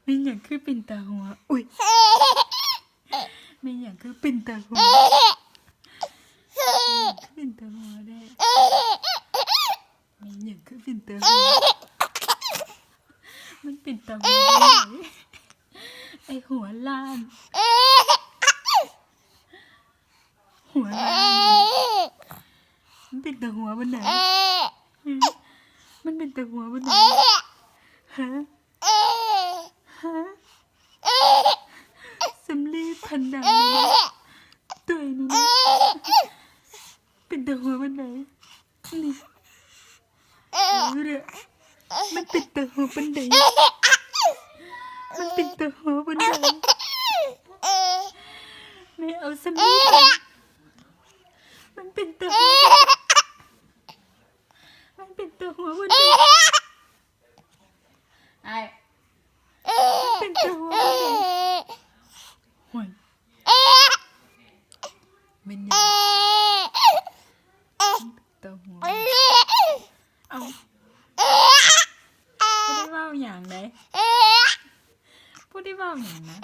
ไม่อยากคือเป็นตาหัวอุ้ยไม่อยากคือเป็นตาหัวเป็นตาหัวได้ไม่อยากคือเป็นตาหัวมันเป็นตาหัวได้ไอหัวล้านหัวล้านมันเป็นตาหัวบนไหนมันเป็นตาหัวบนไหนฮะสำลีพันดังนี้ตัวนี้นะเป็นตาหัวบนไหนนี่ดูดิมันเป็นตาหัวบนไหนมันเป็นตาหัวบนไหนไม่เอาสำลีมันเป็นตาหัวมันเป็นตาหัวบนไหนไอ้เป็นตาหัวบนไหนห่วยมันยังตาหัวเอาพูดได้ว่าอย่างไรพูดได้ว่าอย่างนะ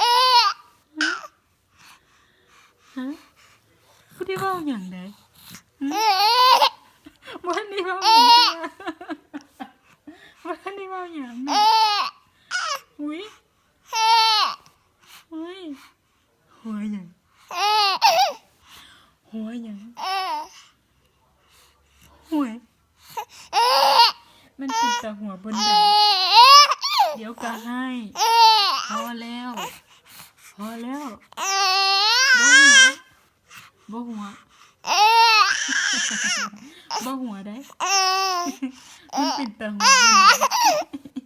ฮะพูดได้ว่าอย่างไรวันนี้ว่าอย่างไรวันนี้ว่าอย่างไรอุ้ยอุ้ยหัวอย่างหัวอย่างหัวมันเป็นตาหัวบนไหนเดี๋ยวก็ให้พอแล้วพอแล้วบ่หัวบ่หัวได้มันเป็นตาหัวบนไหน